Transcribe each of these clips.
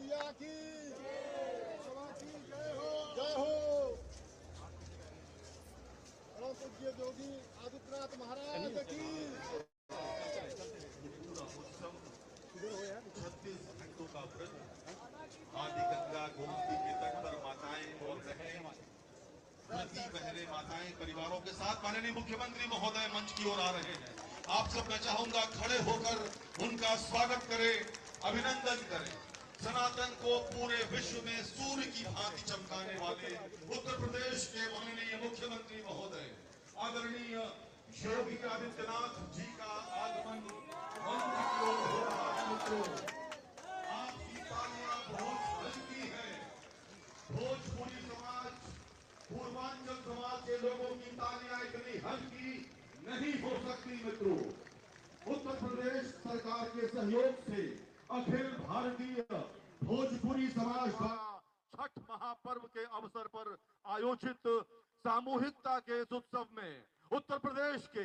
मैया की सभा की जय हो, जय हो। परम पूज्य योगी आदित्यनाथ महाराज की। पूरा उत्सव 36 घंटों का व्रत आदि गंगा गोमती के तट पर माताएं और बहनें, प्रति बहने माताएं परिवारों के साथ माननीय मुख्यमंत्री महोदय मंच की ओर आ रहे हैं। आप सब मैं चाहूंगा खड़े होकर उनका स्वागत करें, अभिनंदन करें। सनातन को पूरे विश्व में सूर्य की भांति चमकाने वाले उत्तर प्रदेश के माननीय मुख्यमंत्री महोदय आदरणीय योगी आदित्यनाथ जी का आगमन मंच की ओर हो रहा है। मित्रों, आपकी तालियां बहुत हल्की है। भोजपुरी समाज, पूर्वांचल समाज के लोगों की तालियां इतनी हल्की नहीं हो सकती। मित्रों, उत्तर प्रदेश सरकार के सहयोग से अखिल भारतीय भोजपुरी समाज द्वारा छठ महापर्व के अवसर पर आयोजित सामूहिकता के इस उत्सव में उत्तर प्रदेश के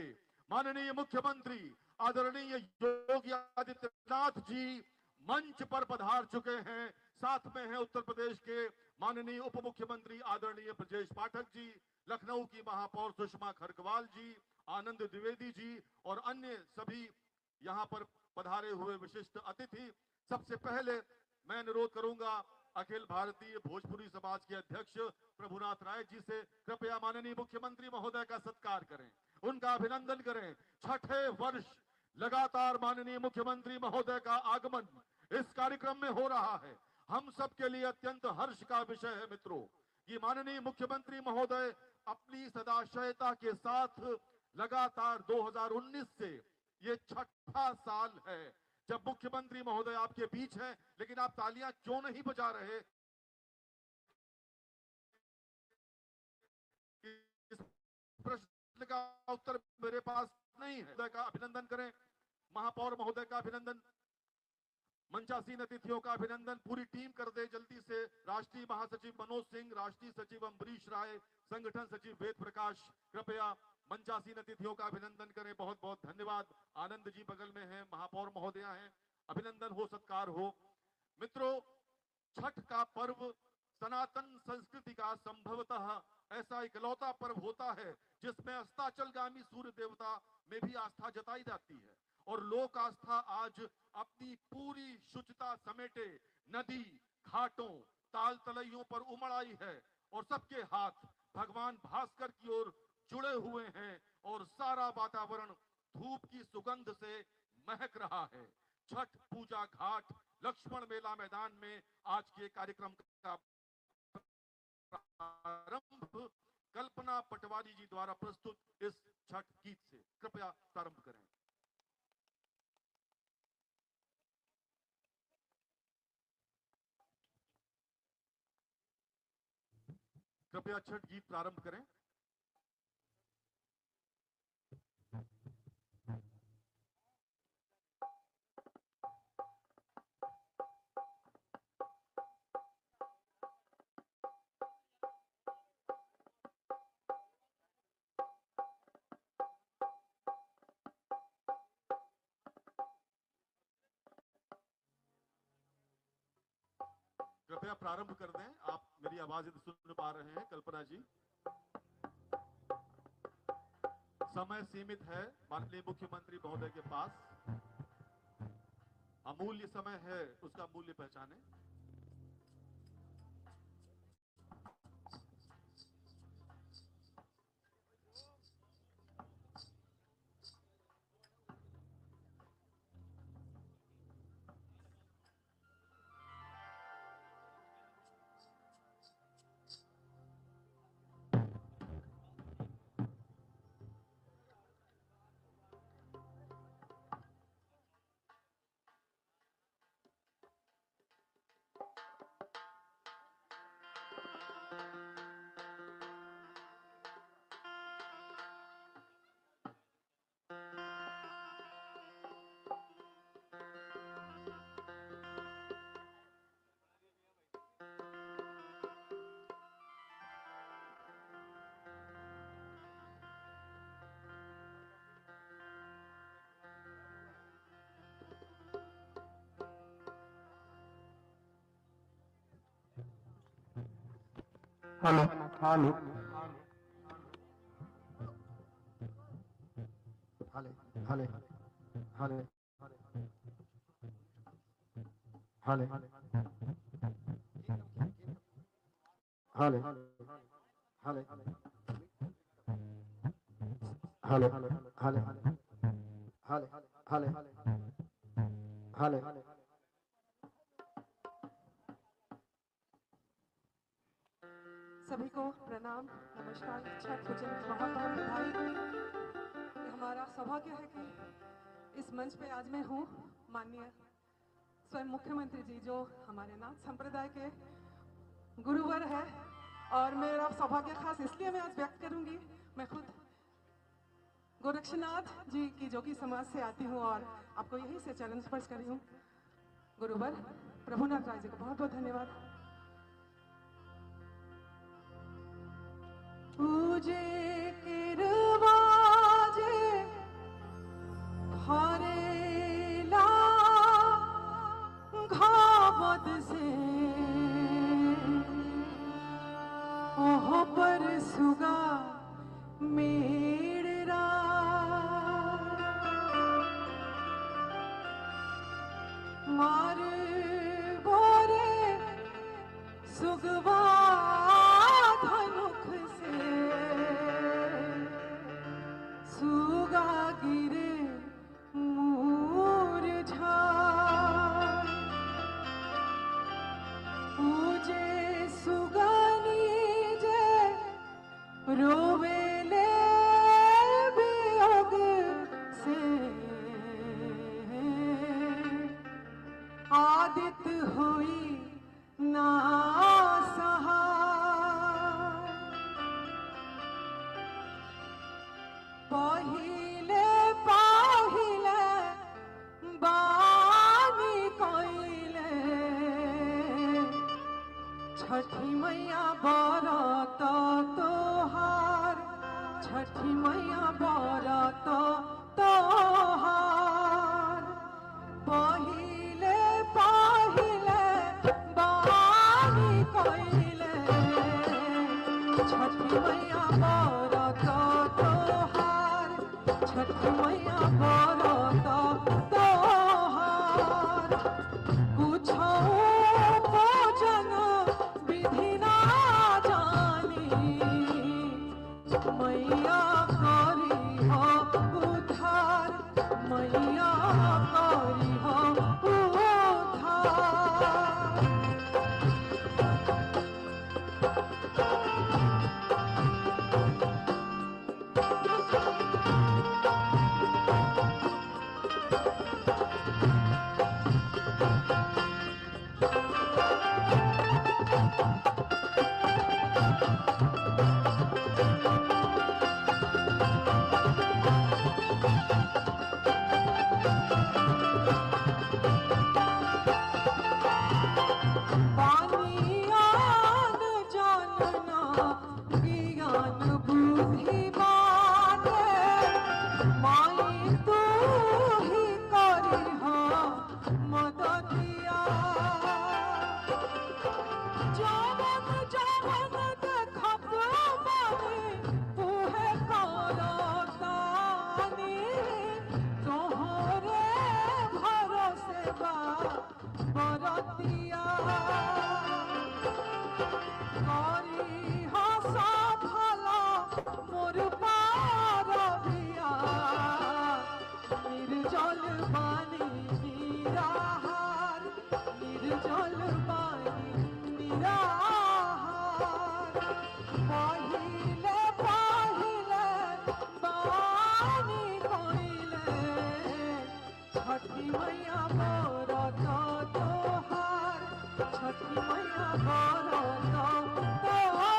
माननीय मुख्यमंत्री आदरणीय योगी आदित्यनाथ जी मंच पर पधार चुके हैं। साथ में है उत्तर प्रदेश के माननीय उप मुख्यमंत्री आदरणीय ब्रजेश पाठक जी, लखनऊ की महापौर सुषमा खरगवाल जी, आनंद द्विवेदी जी और अन्य सभी यहाँ पर पधारे हुए विशिष्ट अतिथि। सबसे पहले मैं अनुरोध करूंगा अखिल भारतीय भोजपुरी समाज के अध्यक्ष प्रभुनाथ राय जी से, कृपया माननीय मुख्यमंत्री महोदय का सत्कार करें, उनका अभिनंदन करें। छठे वर्ष लगातार माननीय मुख्यमंत्री महोदय का आगमन इस कार्यक्रम में हो रहा है। हम सब के लिए अत्यंत हर्ष का विषय है मित्रों कि माननीय मुख्यमंत्री महोदय अपनी सदाशयता के साथ लगातार 2019 से ये छठा साल है जब मुख्यमंत्री महोदय आपके बीच हैं, लेकिन आप तालियां क्यों नहीं बजा रहे? इस प्रश्न का उत्तर मेरे पास नहीं है। का अभिनंदन करें, महापौर महोदय का अभिनंदन, मंचासीन अतिथियों का अभिनंदन। पूरी टीम कर दे जल्दी से। राष्ट्रीय महासचिव मनोज सिंह, राष्ट्रीय सचिव अम्बरीश राय, संगठन सचिव वेद प्रकाश, कृपया मंचासीन अतिथियों का अभिनंदन करें। बहुत बहुत धन्यवाद। आनंद जी बगल में हैं, महापौर महोदया हैं, अभिनंदन हो, सत्कार हो। मित्रों, छठ का पर्व सनातन संस्कृति का संभवतः ऐसा इकलौता पर्व होता है जिसमें अस्ताचलगामी सूर्य देवता में भी आस्था जताई जाती है और लोक आस्था आज अपनी पूरी शुचिता समेटे नदी, घाटों, ताल तलैयों पर उमड़ आई है और सबके हाथ भगवान भास्कर की ओर जुड़े हुए हैं और सारा वातावरण धूप की सुगंध से महक रहा है। छठ पूजा घाट लक्ष्मण मेला मैदान में आज के कार्यक्रम का प्रारंभ कल्पना पटवारी जी द्वारा प्रस्तुत इस छठ गीत से कृपया प्रारंभ करें। कृपया छठ गीत प्रारंभ करें। कृपया प्रारंभ कर दें। आप मेरी आवाज सुन पा रहे हैं कल्पना जी? समय सीमित है माननीय मुख्यमंत्री महोदय के पास, अमूल्य समय है, उसका मूल्य पहचाने। हेलो हेलो हले हले हले हले हले हले हले हले हले हले हले सभी को प्रणाम नमस्कार छठ पूजन की बहुत बहुत बधाई। ये हमारा सौभाग्य है कि इस मंच पे आज मैं हूँ। माननीय स्वयं मुख्यमंत्री जी जो हमारे नाथ संप्रदाय के गुरुवर है और मेरा सौभाग्य खास इसलिए मैं आज व्यक्त करूंगी। मैं खुद गोरक्षनाथ जी की जोगी समाज से आती हूँ और आपको यही से चरण स्पर्श करी हूँ। गुरुवर प्रभुनाथ राय जी को बहुत बहुत धन्यवाद। पूजे किरवाजे घरेला घावत से ओह पर सुगा मेरा मार बोरे सुगवा धनुख से सुगा गिरे मूरझा पूजे सुगनी जे रोवेले वियोग से आदित हुई ना सहाय पहिले पाहिले बानी कोइले छठी मैया बरत तोहार छठी मैया बरत तोहार पहिले पाहिले बानी कोइले छठी मैया बरत तोहार छठी मैया बरत तोहार कुछो भोजन विधि ना जानी मैया करी हो उद्धार मैया करी हो उद्धार। बानियान जानना ज्ञान बुद्धि बाटे माई तू ही करी हो मददिया जवन जवन देखत बानी उहे करतानी तोहरे भरोसे बा बरतिया करी हो सफल मोर पारबिया निर्जल बानी निराहार निर्जल बानी निराहार पहिले पहिले बानी कोइले छठी मैया बरत तोहार छठी मैया बरत तोहार।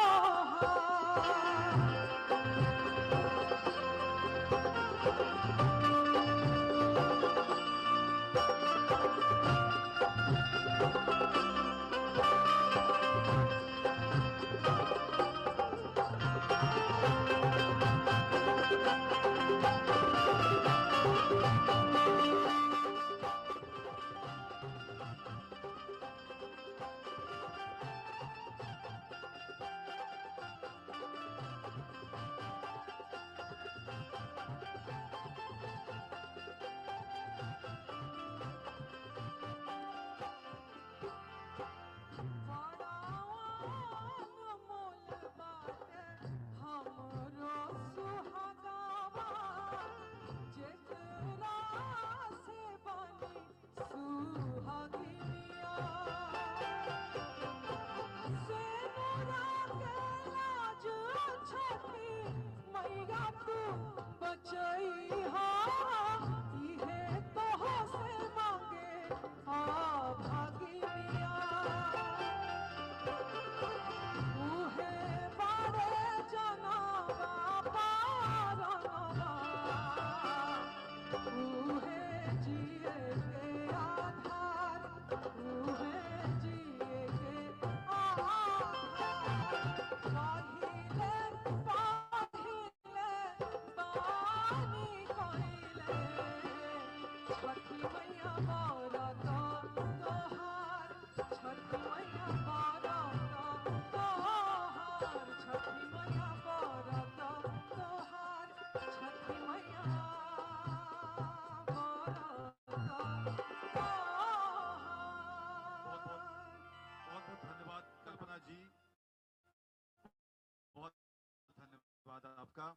छठ मैया बारात तोहार, छठी मैया बारात तोहार, छठी मैया बारात बहुत बहुत धन्यवाद कल्पना जी, बहुत धन्यवाद आपका।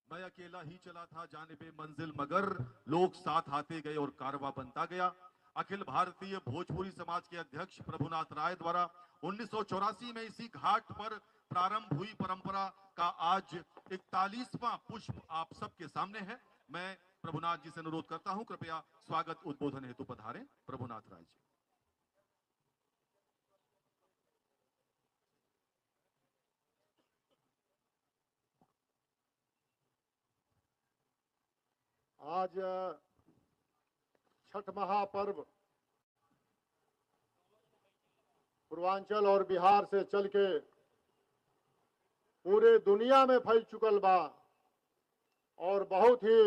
मैं अकेला ही चला था जानिबे मंजिल, मगर लोग साथ आते गए और कारवा बनता गया। अखिल भारतीय भोजपुरी समाज के अध्यक्ष प्रभुनाथ राय द्वारा 1984 में इसी घाट पर प्रारंभ हुई परंपरा का आज 41वां पुष्प आप सबके सामने है। मैं प्रभुनाथ जी से अनुरोध करता हूं, कृपया स्वागत उद्बोधन हेतु पधारें प्रभुनाथ राय जी। आज छठ महापर्व पूर्वांचल और बिहार से चल के पूरे दुनिया में फैल चुकल बा और बहुत ही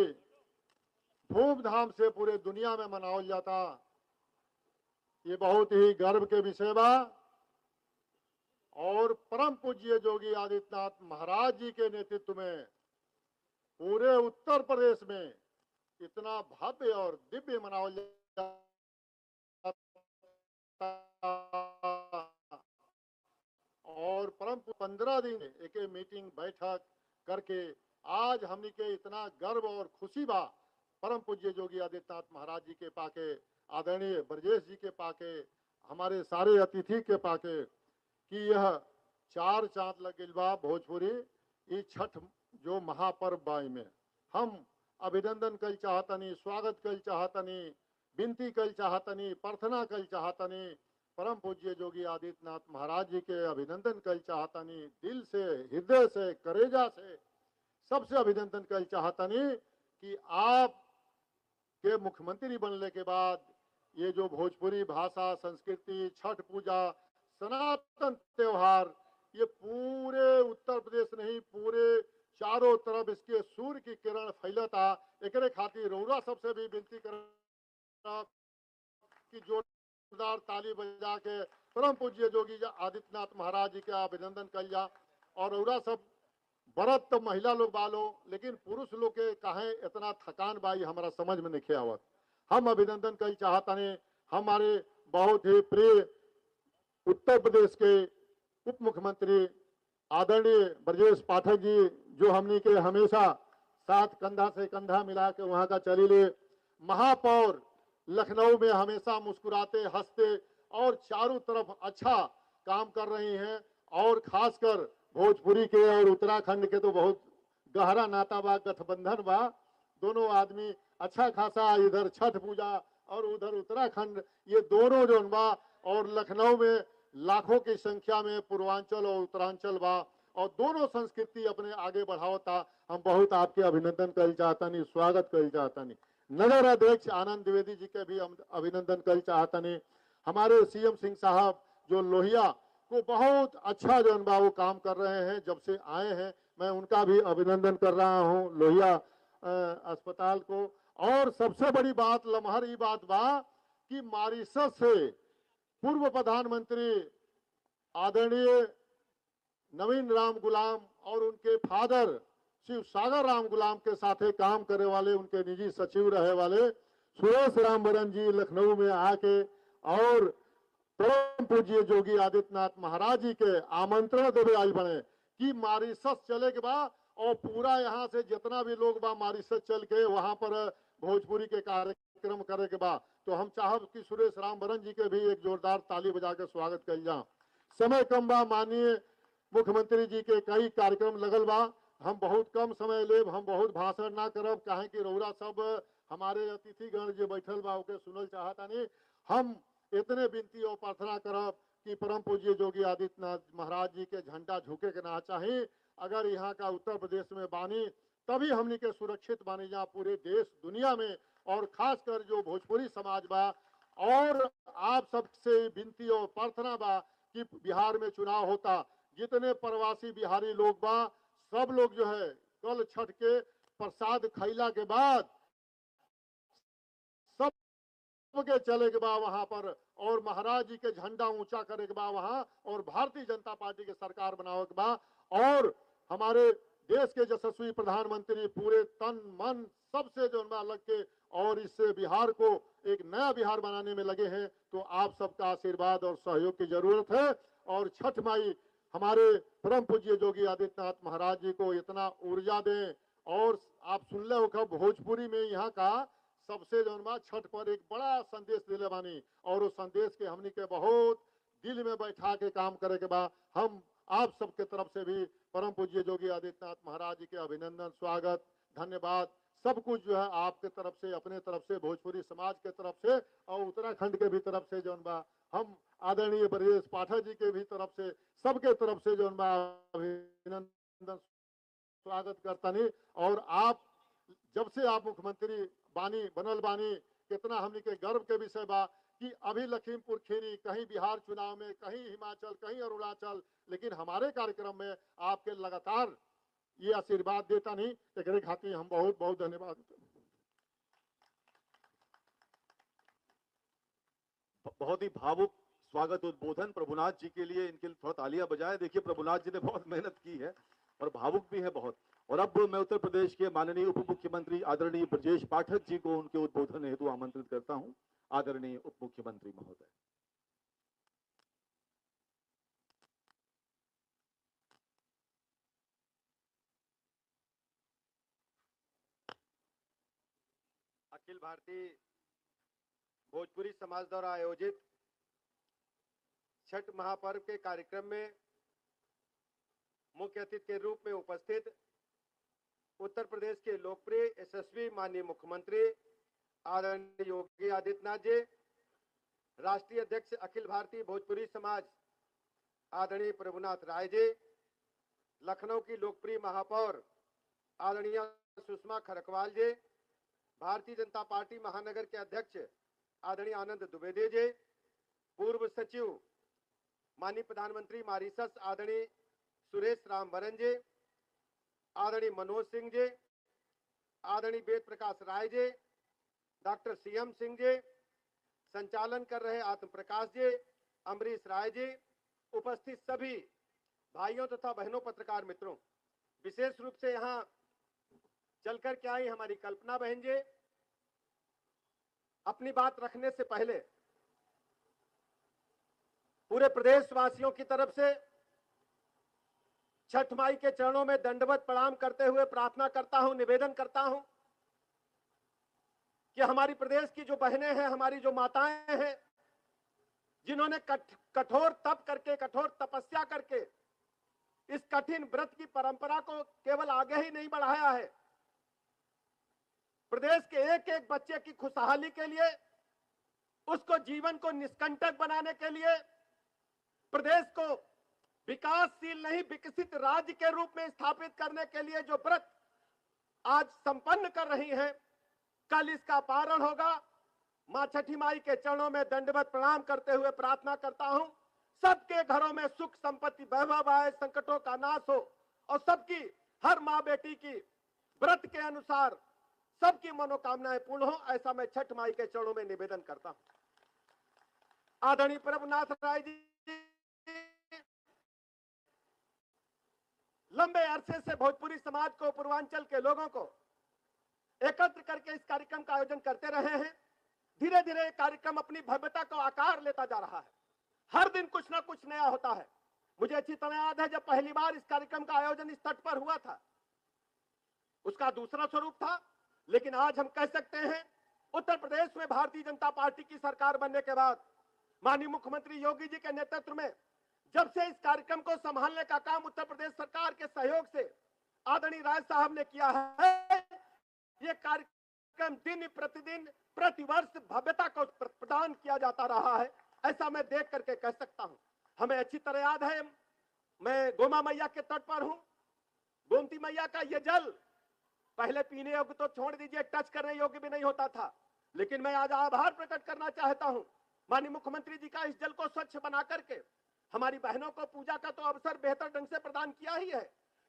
धूमधाम से पूरे दुनिया में मनावल जाता। ये बहुत ही गर्व के विषय बा और परम पूज्य योगी आदित्यनाथ महाराज जी के नेतृत्व में पूरे उत्तर प्रदेश में इतना भव्य और दिव्य मनावल जाता और परम 15 दिन एक मीटिंग बैठक करके आज हमनी के इतना गर्व और खुशी बा परम पूज्य योगी आदित्यनाथ महाराज जी के पाके, आदरणीय ब्रजेश जी के पाके, हमारे सारे अतिथि के पाके कि यह 4 चांद लग गइल बा भोजपुरी ई छठ जो महापर्व बा में हम अभिनंदन कल चाहतनी, स्वागत कल चाहतनी, विनती कल चाहतनी, प्रार्थना कल चाहतनी, परम पूज्य योगी आदित्यनाथ महाराज जी के अभिनंदन कल चाहतनी, दिल से, हृदय से, करेजा से सबसे अभिनंदन कल चाहतनी कि आप के मुख्यमंत्री बनने के बाद ये जो भोजपुरी भाषा, संस्कृति, छठ पूजा, सनातन त्योहार ये पूरे उत्तर प्रदेश नहीं पूरे चारों तरफ इसके सूर्य की किरण फैलता। एकरे खातिर रउरा सबसे भी विनती कर कि जोरदार ताली बजा के परम पूज्य योगी आदित्यनाथ महाराज जी का अभिनंदन कर जा। और रउरा सब व्रत तो महिला लोग बालो, लेकिन पुरुष लोग के काहे इतना थकान बाई हमारा समझ में नहीं आवत। हम अभिनंदन कर चाहता ने हमारे बहुत ही प्रिय उत्तर प्रदेश के उप मुख्यमंत्री आदरणीय ब्रजेश पाठक जी जो हमनी के हमेशा साथ कंधा से कंधा मिला के वहां का चलीले, महापौर लखनऊ में हमेशा मुस्कुराते हंसते और चारों तरफ अच्छा काम कर रही हैं और खासकर भोजपुरी के और उत्तराखंड के तो बहुत गहरा नाता बा, गठबंधन बा। दोनों आदमी अच्छा खासा इधर छठ पूजा और उधर उत्तराखंड ये दोनों जो बा और लखनऊ में लाखों की संख्या में पूर्वांचल और उत्तरांचल बा और दोनों संस्कृति अपने आगे बढ़ावता। हम बहुत आपके अभिनंदन कर चाहतनी, स्वागत कर चाहतनी। नगर अध्यक्ष आनंद द्विवेदी जी के भी हम अभिनंदन कर चाहतनी। हमारे सीएम सिंह साहब जो लोहिया को बहुत अच्छा जो बा वो काम कर रहे हैं जब से आए हैं, मैं उनका भी अभिनंदन कर रहा हूँ लोहिया अस्पताल को। और सबसे बड़ी बात लम्हर ये बात बा कि मॉरिशस से पूर्व प्रधानमंत्री आदरणीय नवीन राम गुलाम और उनके फादर शिव सागर राम गुलाम के साथे काम करे वाले उनके निजी सचिव रहे वाले सुरेश रामबरन जी लखनऊ में आके और परम पूज्य योगी आदित्यनाथ महाराज जी के आमंत्रण देवे आई बने कि मॉरिशस चले के बाद और पूरा यहाँ से जितना भी लोग बा मॉरिशस चल के वहां पर भोजपुरी के कार्यक्रम करे के बाद तो हम चाहब कि सुरेश रामबरन जी के भी एक जोरदार ताली बजा के स्वागत कर जा। समय कम बा, माननीय मुख्यमंत्री जी के कई कार्यक्रम लगल बा, हम बहुत कम समय लेब, हम बहुत भाषण ना करब काहे कि रउरा सब हमारे अतिथिगण जो बैठल बा ओके सुनल चाहता नहीं। हम इतने विनती और प्रार्थना करब कि परम पूज्य योगी आदित्यनाथ महाराज जी के झंडा झुके के ना चाहिए। अगर यहाँ का उत्तर प्रदेश में बानी तभी हमनी के सुरक्षित बानी जा पूरे देश दुनिया में और खासकर जो भोजपुरी समाज बा। और आप सबसे विनती और प्रार्थना बा कि बिहार में चुनाव होता, जितने प्रवासी बिहारी लोग बा सब लोग जो है कल छठ के प्रसाद खैला के बाद सब के चले के बाद वहां पर और महाराज जी के झंडा ऊंचा करे के बाद वहां और भारतीय जनता पार्टी के सरकार बनावे के बाद और हमारे देश के यशस्वी प्रधानमंत्री पूरे तन मन सबसे जो लग के और इस बिहार को एक नया बिहार बनाने में लगे हैं, तो आप सबका आशीर्वाद और सहयोग की जरूरत है। और छठ माई हमारे परम पूज्य योगी आदित्यनाथ महाराज जी को इतना ऊर्जा दें। और आप सुन ले हो भोजपुरी में यहाँ का सबसे जो छठ पर एक बड़ा संदेश दिले बानी और उस संदेश के हमनी के बहुत दिल में बैठा के काम करे के बाद हम आप सबके तरफ से भी परम पूज्य योगी आदित्यनाथ महाराज जी के अभिनंदन, स्वागत, धन्यवाद सब कुछ जो है आपके तरफ से, अपने तरफ से, भोजपुरी समाज के तरफ से और उत्तराखंड के भी तरफ से जो हम आदरणीय ब्रजेश पाठक जी के भी तरफ से, सबके तरफ से जो अभिनंदन स्वागत करता नहीं। और आप जब से आप मुख्यमंत्री बानी बनल बानी कितना हमने के गर्व के विषय बा कि अभी लखीमपुर खीरी, कहीं बिहार चुनाव में, कहीं हिमाचल, कहीं अरुणाचल, लेकिन हमारे कार्यक्रम में आपके लगातार ये आशीर्वाद देता नहीं। एक खातिर हम बहुत बहुत धन्यवाद। बहुत ही भावुक स्वागत उद्बोधन प्रभुनाथ जी के लिए, इनके लिए थोड़ा तालियां बजाएं। देखिए प्रभुनाथ जी ने बहुत मेहनत की है और भावुक भी है बहुत। और अब मैं उत्तर प्रदेश के माननीय उप मुख्यमंत्री आदरणीय ब्रजेश पाठक जी को उनके उद्बोधन हेतु आमंत्रित करता हूं। आदरणीय उप मुख्यमंत्री महोदय। अखिल भारतीय भोजपुरी समाज द्वारा आयोजित छठ महापर्व के कार्यक्रम में मुख्य अतिथि के रूप में उपस्थित उत्तर प्रदेश के लोकप्रिय यशस्वी माननीय मुख्यमंत्री आदरणीय योगी आदित्यनाथ जी, राष्ट्रीय अध्यक्ष अखिल भारतीय भोजपुरी समाज आदरणीय प्रभुनाथ राय जी, लखनऊ की लोकप्रिय महापौर आदरणीय सुषमा खरकवाल जी, भारतीय जनता पार्टी महानगर के अध्यक्ष आदरणीय आनंद द्विवेदी जी, पूर्व सचिव माननीय प्रधानमंत्री मॉरिशस आदरणीय सुरेश रामबरन जी, आदरणीय मनोज सिंह जी, आदरणीय वेद प्रकाश राय जी, डॉक्टर सीएम सिंह जी, संचालन कर रहे आत्म प्रकाश जी, अमरीश राय जी, उपस्थित सभी भाइयों तथा बहनों पत्रकार मित्रों, विशेष रूप से यहाँ चलकर के आई हमारी कल्पना बहन जी, अपनी बात रखने से पहले पूरे प्रदेशवासियों की तरफ से छठ माई के चरणों में दंडवत प्रणाम करते हुए प्रार्थना करता हूं, निवेदन करता हूं कि हमारी प्रदेश की जो बहनें हैं, हमारी जो माताएं हैं, जिन्होंने कठोर तप करके, कठोर तपस्या करके इस कठिन व्रत की परंपरा को केवल आगे ही नहीं बढ़ाया है, प्रदेश के एक एक बच्चे की खुशहाली के लिए, उसको जीवन को निष्कंटक बनाने के लिए, प्रदेश को विकासशील नहीं विकसित राज्य के रूप में स्थापित करने के लिए जो व्रत आज संपन्न कर रही हैं, कल इसका पारण होगा। मां छठी माई के चरणों में दंडवत प्रणाम करते हुए प्रार्थना करता हूं, सबके घरों में सुख संपत्ति वैभव आए, संकटों का नाश हो और सबकी, हर मां बेटी की व्रत के अनुसार सबकी मनोकामनाएं पूर्ण हो, ऐसा मैं छठ माई के चरणों में निवेदन करता हूं। आदरणीय प्रभुनाथ राय जी लंबे अरसे से भोजपुरी समाज को, पूर्वांचल के लोगों को एकत्र करके इस कार्यक्रम का आयोजन करते रहे हैं। धीरे धीरे कार्यक्रम अपनी भव्यता को आकार लेता जा रहा है, हर दिन कुछ ना कुछ नया होता है। मुझे अच्छी तरह याद है जब पहली बार इस कार्यक्रम का आयोजन इस तट पर हुआ था, उसका दूसरा स्वरूप था, लेकिन आज हम कह सकते हैं उत्तर प्रदेश में भारतीय जनता पार्टी की सरकार बनने के बाद माननीय मुख्यमंत्री योगी जी के नेतृत्व में जब से इस कार्यक्रम को संभालने का काम उत्तर प्रदेश सरकार के सहयोग से आदरणीय राय साहब ने किया है, ये कार्यक्रम दिन प्रतिदिन प्रतिवर्ष भव्यता को प्रदान किया जाता रहा है, ऐसा मैं देख करके कह सकता हूं। हमें अच्छी तरह याद है, मैं गोमा मैया के तट पर हूं, गोमती मैया का ये जल पहले पीने योग्य तो छोड़ दीजिए, टच करने योग्य भी नहीं होता था, लेकिन मैं आज आभार प्रकट करना चाहता हूं माननीय मुख्यमंत्री जी का, इस जल को स्वच्छ बना करके हमारी बहनों को पूजा का तो अवसर बेहतर ढंग से प्रदान किया ही है,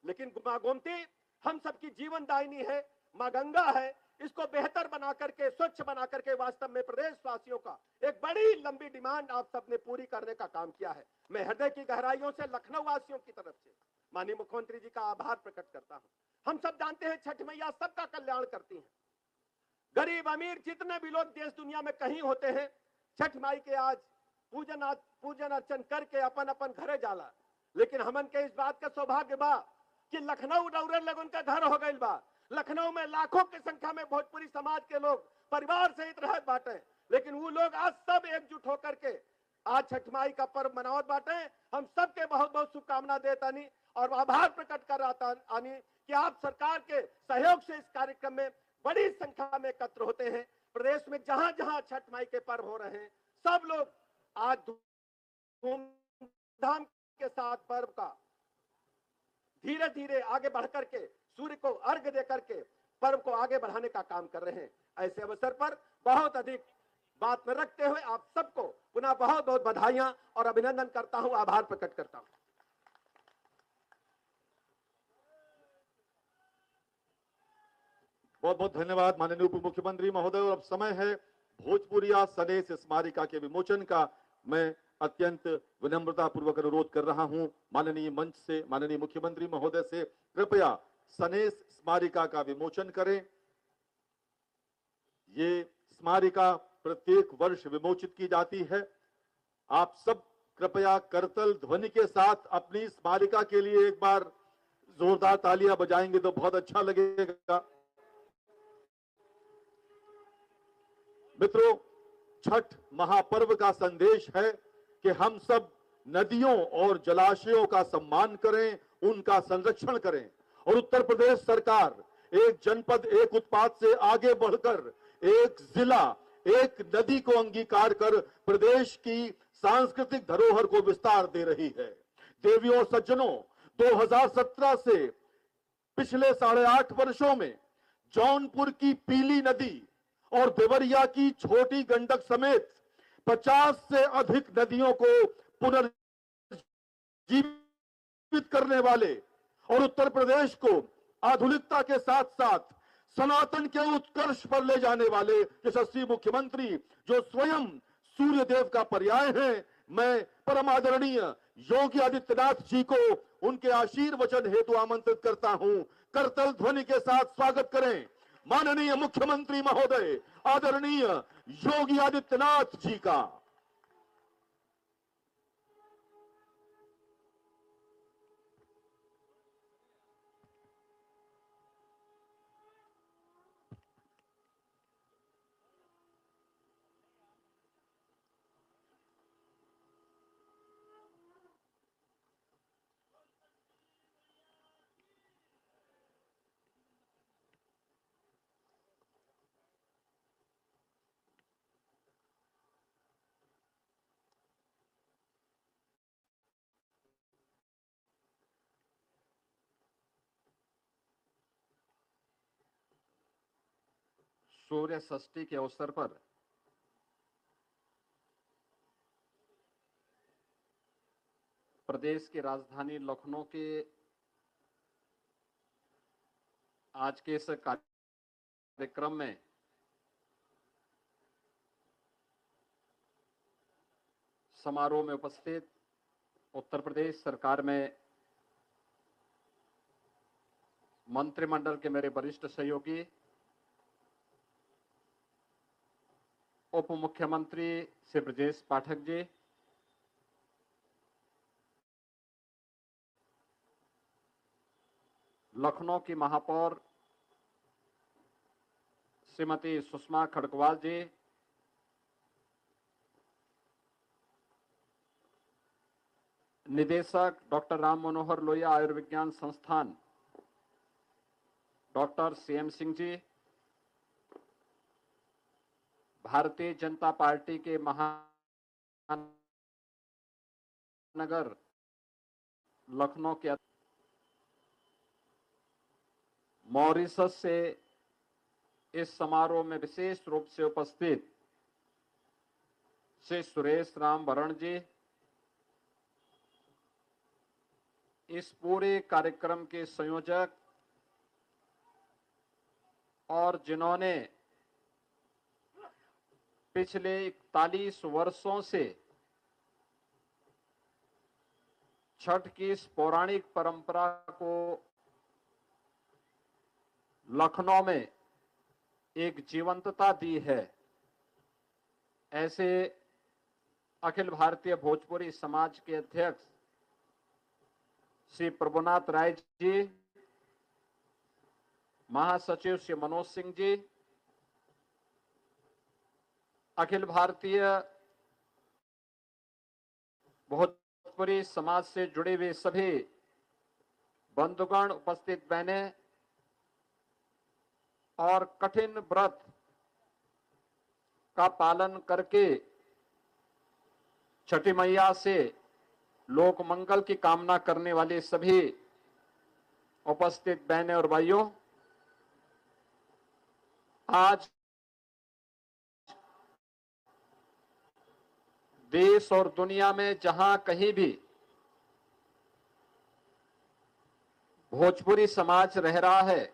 लेकिन मां गोमती हम सबकी जीवन दायिनी है, मां गंगा है, इसको बेहतर बना करके, स्वच्छ बना करके वास्तव में प्रदेश वासियों का एक बड़ी लंबी डिमांड आप सबने पूरी करने का काम किया है। मैं हृदय की गहराइयों से लखनऊ वासियों की तरफ से माननीय मुख्यमंत्री जी का आभार प्रकट करता हूं। हम सब जानते हैं छठ मैया सबका कल्याण करती है। गरीब अमीर जितने भी लोग देश दुनिया में कहीं होते हैं, छठ माई के आज पूजन अर्चन करके अपन अपन घरे जाला। लेकिन हमन के इस बात का सौभाग्य बा कि लखनऊ रउरर लोग उनका घर हो गई बा। लखनऊ में लाखों की संख्या में भोजपुरी समाज के लोग परिवार सहित रहत बाटे, लेकिन वो लोग आज सब एकजुट होकर के आज छठ माई का पर्व मनावत बाटे। हम सबके बहुत बहुत शुभकामना देतानी और आभार प्रकट कर आनी कि आप सरकार के सहयोग से इस कार्यक्रम में बड़ी संख्या में एकत्र होते हैं। प्रदेश में जहां जहां छठ माई के पर्व हो रहे हैं, सब लोग आज धूमधाम के साथ पर्व का धीरे धीरे आगे बढ़कर के सूर्य को अर्घ देकर के पर्व को आगे बढ़ाने का काम कर रहे हैं। ऐसे अवसर पर बहुत अधिक बात में रखते हुए आप सबको पुनः बहुत बहुत बधाइयां और अभिनंदन करता हूं, आभार प्रकट करता हूं। बहुत बहुत धन्यवाद माननीय उप मुख्यमंत्री महोदय। और अब समय है भोजपुरिया सनेस स्मारिका के विमोचन का। मैं अत्यंत विनम्रता पूर्वक अनुरोध कर रहा हूं माननीय मंच से, माननीय मुख्यमंत्री महोदय से, कृपया सनेस स्मारिका का विमोचन करें। ये स्मारिका प्रत्येक वर्ष विमोचित की जाती है। आप सब कृपया करतल ध्वनि के साथ अपनी स्मारिका के लिए एक बार जोरदार तालियां बजाएंगे तो बहुत अच्छा लगेगा। मित्रों, छठ महापर्व का संदेश है कि हम सब नदियों और जलाशयों का सम्मान करें, उनका संरक्षण करें। और उत्तर प्रदेश सरकार एक जनपद एक उत्पाद से आगे बढ़कर एक जिला एक नदी को अंगीकार कर प्रदेश की सांस्कृतिक धरोहर को विस्तार दे रही है। देवियों और सज्जनों, 2017 से पिछले 8.5 वर्षों में जौनपुर की पीली नदी और देवरिया की छोटी गंडक समेत 50 से अधिक नदियों को पुनर्जीवित करने वाले और उत्तर प्रदेश को आधुनिकता के साथ साथ सनातन के उत्कर्ष पर ले जाने वाले यशस्वी मुख्यमंत्री जो स्वयं सूर्य देव का पर्याय हैं, मैं परम आदरणीय योगी आदित्यनाथ जी को उनके आशीर्वचन हेतु आमंत्रित करता हूं। करतल ध्वनि के साथ स्वागत करें माननीय मुख्यमंत्री महोदय आदरणीय योगी आदित्यनाथ जी का। सूर्य षष्ठी के अवसर पर प्रदेश की राजधानी लखनऊ के आज के इस कार्यक्रम में समारोह में उपस्थित उत्तर प्रदेश सरकार में मंत्रिमंडल के मेरे वरिष्ठ सहयोगी, उप मुख्यमंत्री श्री ब्रजेश पाठक जी, लखनऊ की महापौर श्रीमती सुषमा खड़गवाल जी, निदेशक डॉक्टर राम मनोहर लोहिया आयुर्विज्ञान संस्थान doctor CM Singh ji, Bharatiya Janata party के महानगर लखनऊ के मॉरिशस से इस समारोह में विशेष रूप से उपस्थित श्री सुरेश राम वरण जी, इस पूरे कार्यक्रम के संयोजक और जिन्होंने पिछले 41 वर्षों से छठ की इस पौराणिक परंपरा को लखनऊ में एक जीवंतता दी है, ऐसे अखिल भारतीय भोजपुरी समाज के अध्यक्ष श्री प्रभुनाथ राय जी, महासचिव श्री मनोज सिंह जी, अखिल भारतीय भोजपुरी समाज से जुड़े हुए सभी बंधुगण, उपस्थित बहनें और कठिन व्रत का पालन करके छठी मैया से लोक मंगल की कामना करने वाले सभी उपस्थित बहनें और भाइयों, आज देश और दुनिया में जहां कहीं भी भोजपुरी समाज रह रहा है,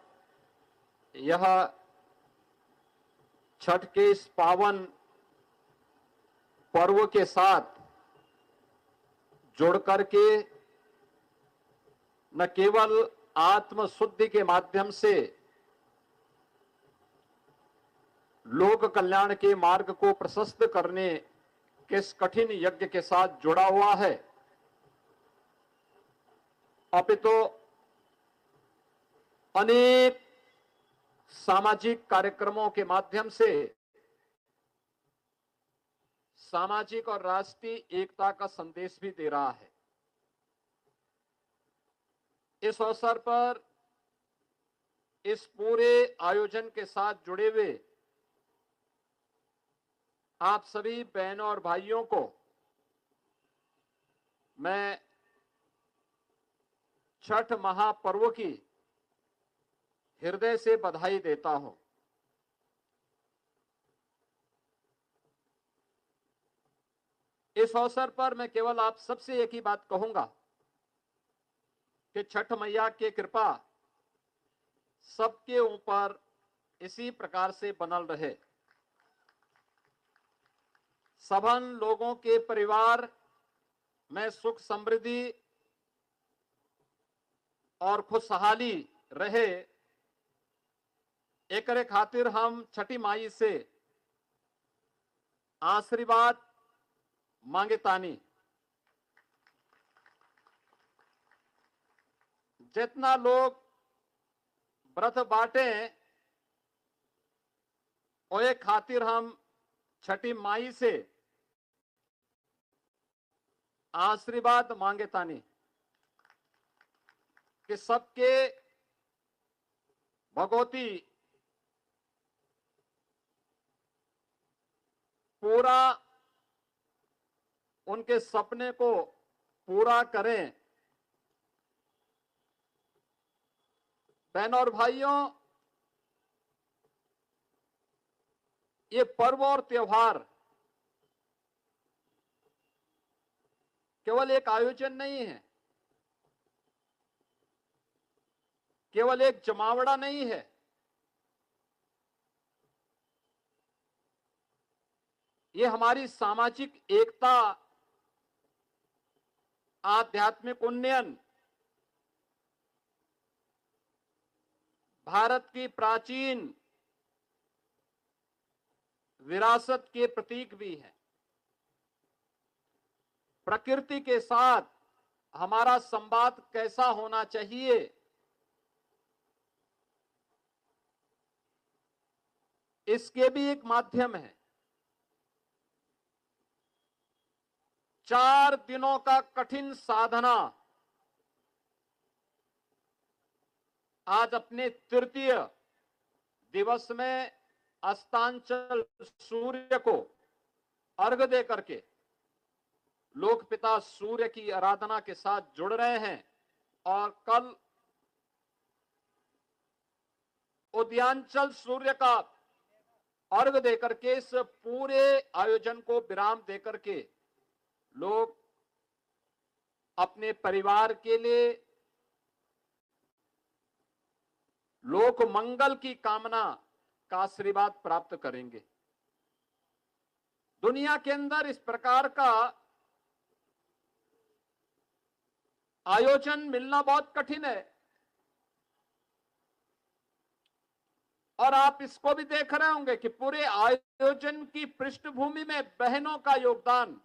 यह छठ के इस पावन पर्व के साथ जुड़ करके न केवल आत्म शुद्धि के माध्यम से लोक कल्याण के मार्ग को प्रशस्त करने के इस कठिन यज्ञ के साथ जुड़ा हुआ है, अपितु अनेक सामाजिक कार्यक्रमों के माध्यम से सामाजिक और राष्ट्रीय एकता का संदेश भी दे रहा है। इस अवसर पर इस पूरे आयोजन के साथ जुड़े हुए आप सभी बहनों और भाइयों को मैं छठ महापर्व की हृदय से बधाई देता हूं। इस अवसर पर मैं केवल आप सबसे एक ही बात कहूंगा कि छठ मैया की कृपा सबके ऊपर इसी प्रकार से बनल रहे। सबन लोगों के परिवार में सुख समृद्धि और खुशहाली रहे, एकरे खातिर हम छठी माई से आशीर्वाद मांगे तानी। जितना लोग व्रत बांटे ओए खातिर हम छठी माई से आशीर्वाद मांगे तानी कि सबके भगवती पूरा उनके सपने को पूरा करें। बहनों और भाइयों, ये पर्व और त्योहार केवल एक आयोजन नहीं है, केवल एक जमावड़ा नहीं है, ये हमारी सामाजिक एकता, आध्यात्मिक उन्नयन, भारत की प्राचीन विरासत के प्रतीक भी है। प्रकृति के साथ हमारा संवाद कैसा होना चाहिए, इसके भी एक माध्यम है। 4 दिनों का कठिन साधना आज अपने तृतीय दिवस में अस्तांचल सूर्य को अर्घ दे करके लोक पिता सूर्य की आराधना के साथ जुड़ रहे हैं और कल उदयांचल सूर्य का अर्घ देकर के इस पूरे आयोजन को विराम देकर के लोग अपने परिवार के लिए, लोक मंगल की कामना का आशीर्वाद प्राप्त करेंगे। दुनिया के अंदर इस प्रकार का आयोजन मिलना बहुत कठिन है, और आप इसको भी देख रहे होंगे कि पूरे आयोजन की पृष्ठभूमि में बहनों का योगदान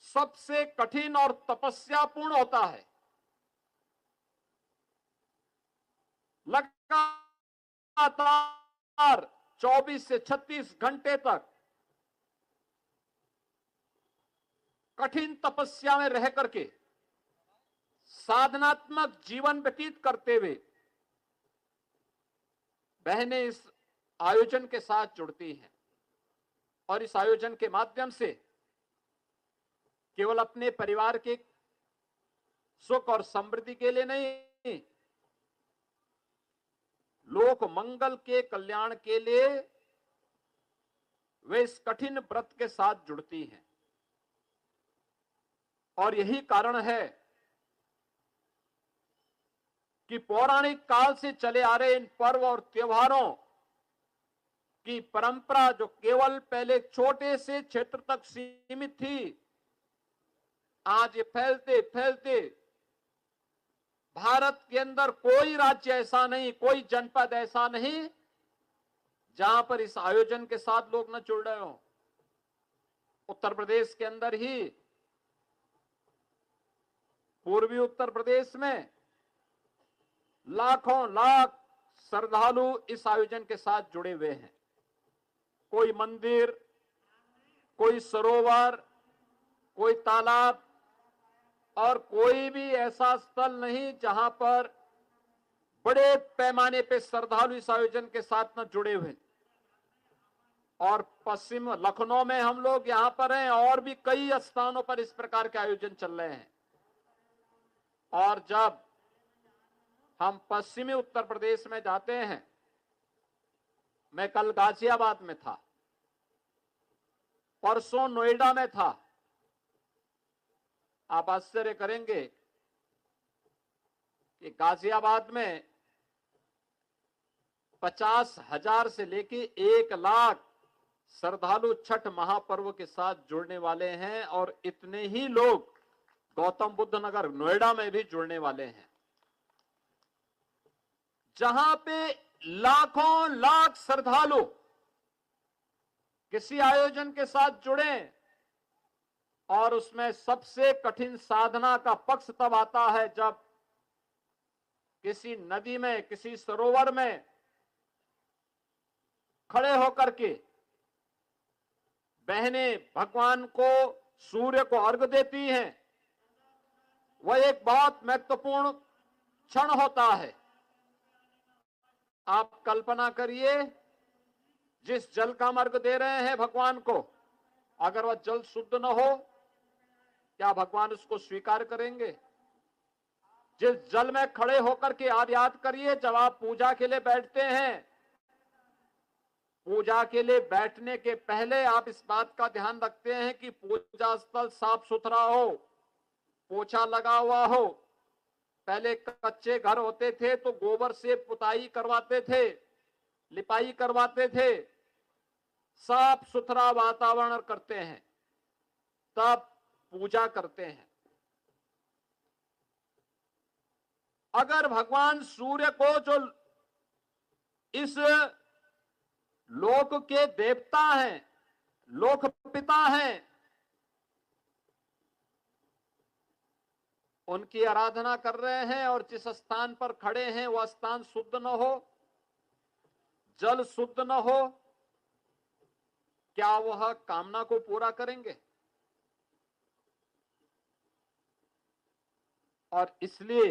सबसे कठिन और तपस्यापूर्ण होता है। लगातार 24 से 36 घंटे तक कठिन तपस्या में रह करके साधनात्मक जीवन व्यतीत करते हुए बहनें इस आयोजन के साथ जुड़ती हैं, और इस आयोजन के माध्यम से केवल अपने परिवार के सुख और समृद्धि के लिए नहीं, लोक मंगल के कल्याण के लिए वे इस कठिन व्रत के साथ जुड़ती हैं। और यही कारण है कि पौराणिक काल से चले आ रहे इन पर्व और त्योहारों की परंपरा, जो केवल पहले छोटे से क्षेत्र तक सीमित थी, आज ये फैलते फैलते भारत के अंदर कोई राज्य ऐसा नहीं, कोई जनपद ऐसा नहीं जहां पर इस आयोजन के साथ लोग न जुड़ रहे हो। उत्तर प्रदेश के अंदर ही, पूर्वी उत्तर प्रदेश में लाखों लाख श्रद्धालु इस आयोजन के साथ जुड़े हुए हैं। कोई मंदिर, कोई सरोवर, कोई तालाब और कोई भी ऐसा स्थल नहीं जहां पर बड़े पैमाने पे श्रद्धालु इस आयोजन के साथ न जुड़े हुए। और पश्चिम लखनऊ में हम लोग यहां पर हैं, और भी कई स्थानों पर इस प्रकार के आयोजन चल रहे हैं। और जब हम पश्चिमी उत्तर प्रदेश में जाते हैं, मैं कल गाजियाबाद में था, परसों नोएडा में था, आप आश्चर्य करेंगे कि गाजियाबाद में 50,000 से लेके 1 लाख श्रद्धालु छठ महापर्व के साथ जुड़ने वाले हैं, और इतने ही लोग गौतम बुद्ध नगर नोएडा में भी जुड़ने वाले हैं, जहां पे लाखों लाख श्रद्धालु किसी आयोजन के साथ जुड़े। और उसमें सबसे कठिन साधना का पक्ष तब आता है जब किसी नदी में, किसी सरोवर में खड़े होकर के बहनें भगवान को, सूर्य को अर्घ देती हैं। वह एक बहुत महत्वपूर्ण क्षण होता है। आप कल्पना करिए, जिस जल का हम अर्घ दे रहे हैं भगवान को, अगर वह जल शुद्ध न हो, क्या भगवान उसको स्वीकार करेंगे? जिस जल में खड़े होकर के आप याद करिए, जब आप पूजा के लिए बैठते हैं, पूजा के लिए बैठने के पहले आप इस बात का ध्यान रखते हैं कि पूजा स्थल साफ सुथरा हो, पोछा लगा हुआ हो। पहले कच्चे घर होते थे तो गोबर से पुताई करवाते थे, लिपाई करवाते थे, साफ सुथरा वातावरण करते हैं, तब पूजा करते हैं। अगर भगवान सूर्य को, जो इस लोक के देवता हैं, लोक पिता हैं, उनकी आराधना कर रहे हैं, और जिस स्थान पर खड़े हैं वह स्थान शुद्ध न हो, जल शुद्ध न हो, क्या वह कामना को पूरा करेंगे? और इसलिए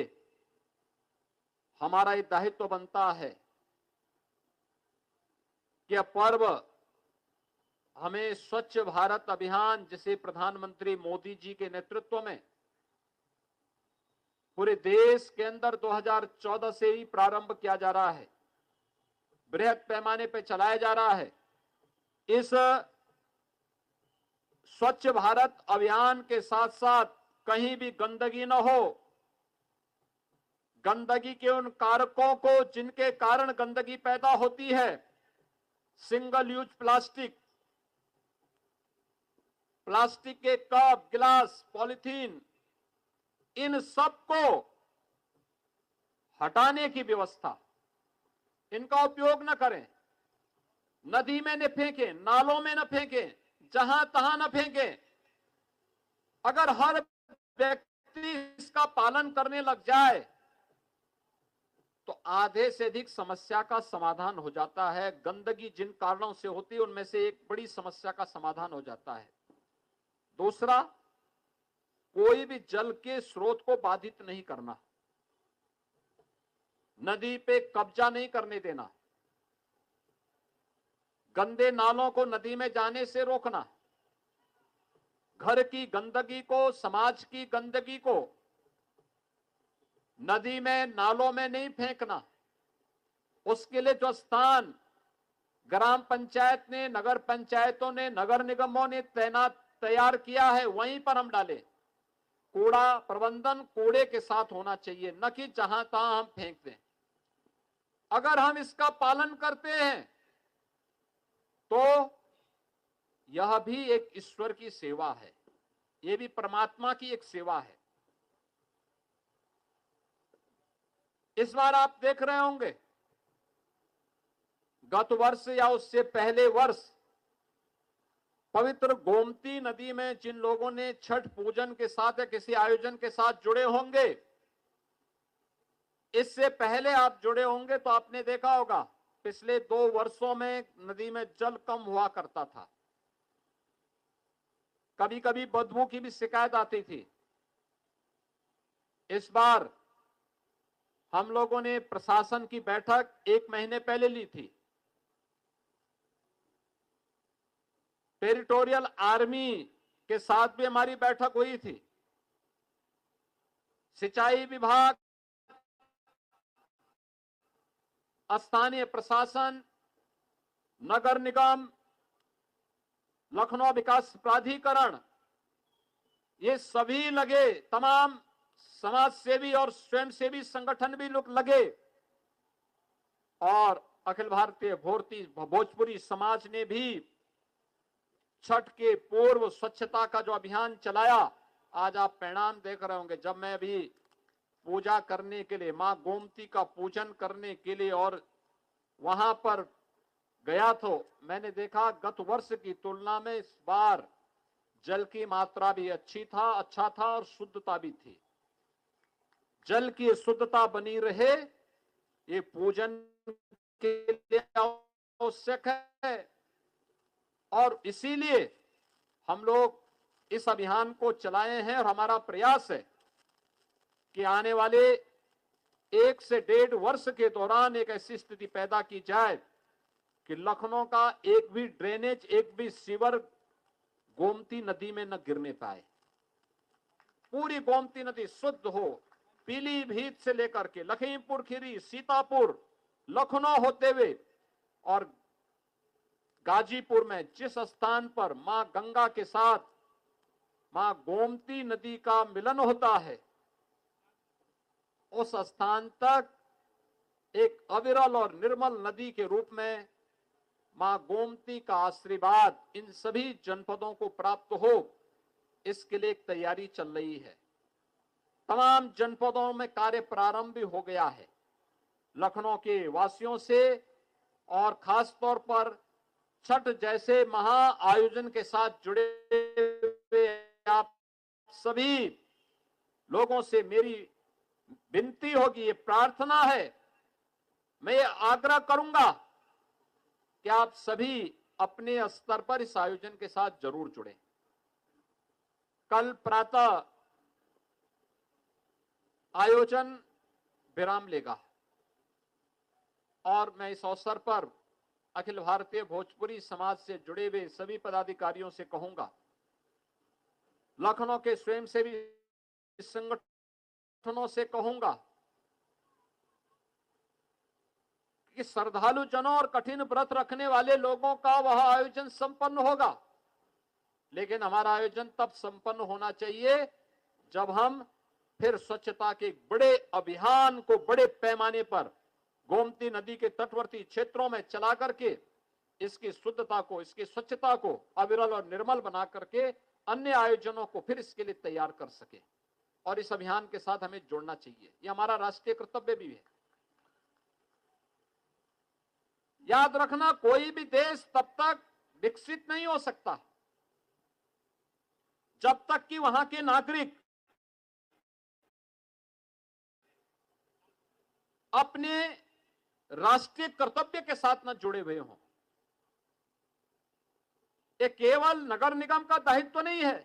हमारा ये दायित्व बनता है कि यह पर्व हमें स्वच्छ भारत अभियान, जिसे प्रधानमंत्री मोदी जी के नेतृत्व में पूरे देश के अंदर 2014 से ही प्रारंभ किया जा रहा है, बृहद पैमाने पर चलाया जा रहा है। इस स्वच्छ भारत अभियान के साथ साथ कहीं भी गंदगी न हो, गंदगी के उन कारकों को जिनके कारण गंदगी पैदा होती है, सिंगल यूज प्लास्टिक, प्लास्टिक के कप, गिलास, पॉलिथीन, इन सब को हटाने की व्यवस्था, इनका उपयोग न करें, नदी में न फेंकें, नालों में न फेंकें, जहां तहां न फेंकें। अगर हर व्यक्ति इसका पालन करने लग जाए तो आधे से अधिक समस्या का समाधान हो जाता है। गंदगी जिन कारणों से होती है उनमें से एक बड़ी समस्या का समाधान हो जाता है। दूसरा, कोई भी जल के स्रोत को बाधित नहीं करना, नदी पे कब्जा नहीं करने देना, गंदे नालों को नदी में जाने से रोकना, घर की गंदगी को, समाज की गंदगी को नदी में, नालों में नहीं फेंकना। उसके लिए जो स्थान ग्राम पंचायत ने, नगर पंचायतों ने, नगर निगमों ने तैयार किया है, वहीं पर हम डालें। कूड़ा प्रबंधन कूड़े के साथ होना चाहिए, न कि जहां तहां हम फेंक दें। अगर हम इसका पालन करते हैं तो यह भी एक ईश्वर की सेवा है, यह भी परमात्मा की एक सेवा है। इस बार आप देख रहे होंगे, गत वर्ष या उससे पहले वर्ष पवित्र गोमती नदी में जिन लोगों ने छठ पूजन के साथ या किसी आयोजन के साथ जुड़े होंगे, इससे पहले आप जुड़े होंगे तो आपने देखा होगा पिछले 2 वर्षों में नदी में जल कम हुआ करता था, कभी कभी बदबू की भी शिकायत आती थी। इस बार हम लोगों ने प्रशासन की बैठक 1 महीने पहले ली थी। टेरिटोरियल आर्मी के साथ भी हमारी बैठक हुई थी। सिंचाई विभाग, स्थानीय प्रशासन, नगर निगम, लखनऊ विकास प्राधिकरण, ये सभी लगे, तमाम समाज सेवी और स्वयंसेवी संगठन भी लोग लगे, और अखिल भारतीय भोजपुरी समाज ने भी छठ के पूर्व स्वच्छता का जो अभियान चलाया, आज आप परिणाम देख रहे होंगे। जब मैं अभी पूजा करने के लिए, मां गोमती का पूजन करने के लिए और वहां पर गया तो मैंने देखा गत वर्ष की तुलना में इस बार जल की मात्रा भी अच्छा था और शुद्धता भी थी। जल की शुद्धता बनी रहे, ये पूजन के लिए आवश्यक है, और इसीलिए हम लोग इस अभियान को चलाए हैं। और हमारा प्रयास है कि आने वाले 1 से 1.5 वर्ष के दौरान एक ऐसी स्थिति पैदा की जाए कि लखनऊ का एक भी ड्रेनेज, एक भी सीवर गोमती नदी में न गिरने पाए। पूरी गोमती नदी शुद्ध हो, पीलीभीत से लेकर के लखीमपुर खीरी, सीतापुर, लखनऊ होते हुए और गाजीपुर में जिस स्थान पर मां गंगा के साथ मां गोमती नदी का मिलन होता है, उस स्थान तक एक अविरल और निर्मल नदी के रूप में मां गोमती का आशीर्वाद इन सभी जनपदों को प्राप्त हो, इसके लिए एक तैयारी चल रही है। तमाम जनपदों में कार्य प्रारंभ भी हो गया है। लखनऊ के वासियों से और खास तौर पर छठ जैसे महा आयोजन के साथ जुड़े हुए आप सभी लोगों से मेरी विनती होगी, ये प्रार्थना है, मैं ये आग्रह करूंगा कि आप सभी अपने स्तर पर इस आयोजन के साथ जरूर जुड़ें। कल प्रातः आयोजन विराम लेगा और मैं इस अवसर पर अखिल भारतीय भोजपुरी समाज से जुड़े हुए सभी पदाधिकारियों से कहूंगा, लखनऊ के स्वयंसेवी संगठनों से कहूंगा कि श्रद्धालु जनों और कठिन व्रत रखने वाले लोगों का वह आयोजन संपन्न होगा, लेकिन हमारा आयोजन तब संपन्न होना चाहिए जब हम फिर स्वच्छता के एक बड़े अभियान को बड़े पैमाने पर गोमती नदी के तटवर्ती क्षेत्रों में चला करके इसकी शुद्धता को, इसकी स्वच्छता को अविरल और निर्मल बना करके अन्य आयोजनों को फिर इसके लिए तैयार कर सके। और इस अभियान के साथ हमें जुड़ना चाहिए, यह हमारा राष्ट्रीय कर्तव्य भी है। याद रखना, कोई भी देश तब तक विकसित नहीं हो सकता जब तक कि वहां के नागरिक अपने राष्ट्रीय कर्तव्य के साथ न जुड़े हुए हों। ये केवल नगर निगम का दायित्व तो नहीं है,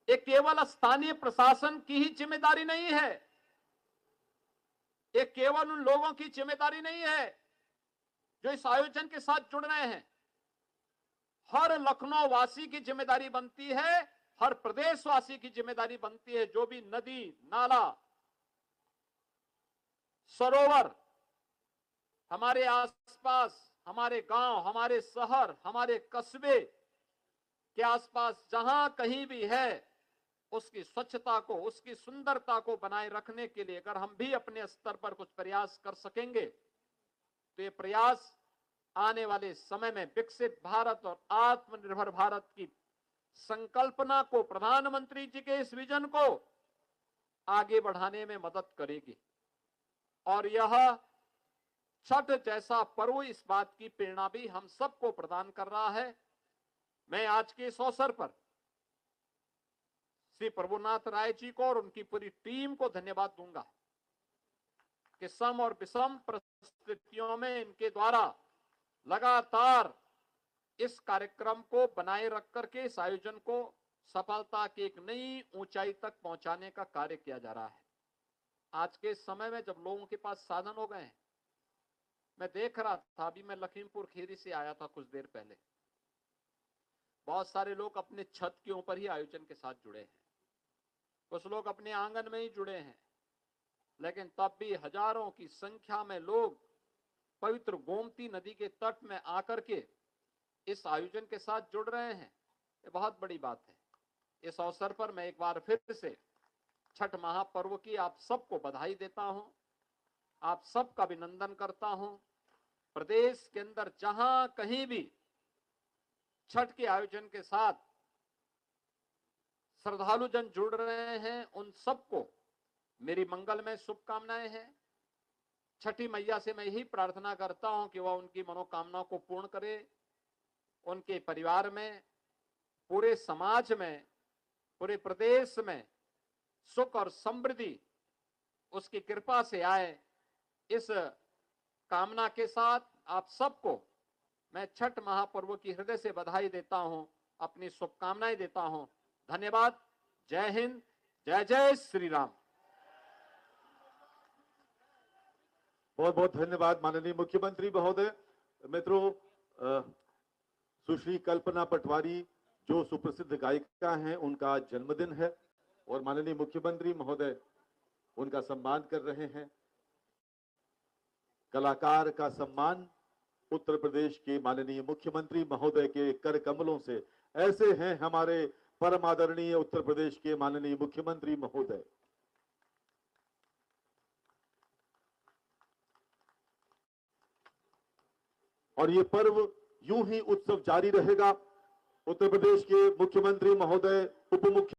ये केवल स्थानीय प्रशासन की ही जिम्मेदारी नहीं है, ये केवल उन लोगों की जिम्मेदारी नहीं है जो इस आयोजन के साथ जुड़ रहे हैं। हर लखनऊ वासी की जिम्मेदारी बनती है, हर प्रदेश वासी की जिम्मेदारी बनती है, जो भी नदी, नाला, सरोवर हमारे आसपास, हमारे गांव, हमारे शहर, हमारे कस्बे के आसपास जहां कहीं भी है, उसकी स्वच्छता को, उसकी सुंदरता को बनाए रखने के लिए अगर हम भी अपने स्तर पर कुछ प्रयास कर सकेंगे तो ये प्रयास आने वाले समय में विकसित भारत और आत्मनिर्भर भारत की संकल्पना को, प्रधानमंत्री जी के इस विजन को आगे बढ़ाने में मदद करेगी। और यह छठ जैसा पर्व इस बात की प्रेरणा भी हम सबको प्रदान कर रहा है। मैं आज के इस अवसर पर श्री प्रभुनाथ राय जी को और उनकी पूरी टीम को धन्यवाद दूंगा कि सम और विषम परिस्थितियों में इनके द्वारा लगातार इस कार्यक्रम को बनाए रख करके इस आयोजन को सफलता की एक नई ऊंचाई तक पहुंचाने का कार्य किया जा रहा है। आज के समय में जब लोगों के पास साधन हो गए हैं, मैं देख रहा था, अभी मैं लखीमपुर खीरी से आया था कुछ देर पहले, बहुत सारे लोग अपने छत के ऊपर ही आयोजन के साथ जुड़े हैं, कुछ लोग अपने आंगन में ही जुड़े हैं, लेकिन तब भी हजारों की संख्या में लोग पवित्र गोमती नदी के तट में आकर के इस आयोजन के साथ जुड़ रहे हैं। ये बहुत बड़ी बात है। इस अवसर पर मैं एक बार फिर से छठ महापर्व की आप सबको बधाई देता हूं, आप सबका अभिनंदन करता हूं। प्रदेश के अंदर जहां कहीं भी छठ के आयोजन के साथ श्रद्धालु जन जुड़ रहे हैं, उन सबको मेरी मंगलमय शुभकामनाएं हैं। छठी मैया से मैं यही प्रार्थना करता हूं कि वह उनकी मनोकामनाओं को पूर्ण करे, उनके परिवार में, पूरे समाज में, पूरे प्रदेश में सुख और समृद्धि उसकी कृपा से आए। इस कामना के साथ आप सबको मैं छठ महापर्व की हृदय से बधाई देता हूं, अपनी शुभकामनाएं देता हूं। धन्यवाद। जय हिंद, जय जय श्री राम। बहुत बहुत धन्यवाद माननीय मुख्यमंत्री महोदय। मित्रों, सुश्री कल्पना पटवारी जो सुप्रसिद्ध गायिका हैं, उनका जन्मदिन है और माननीय मुख्यमंत्री महोदय उनका सम्मान कर रहे हैं। कलाकार का सम्मान उत्तर प्रदेश के माननीय मुख्यमंत्री महोदय के कर कमलों से। ऐसे हैं हमारे परम आदरणीय उत्तर प्रदेश के माननीय मुख्यमंत्री महोदय। और ये पर्व यूं ही उत्सव जारी रहेगा। उत्तर प्रदेश के मुख्यमंत्री महोदय, उप मुख्य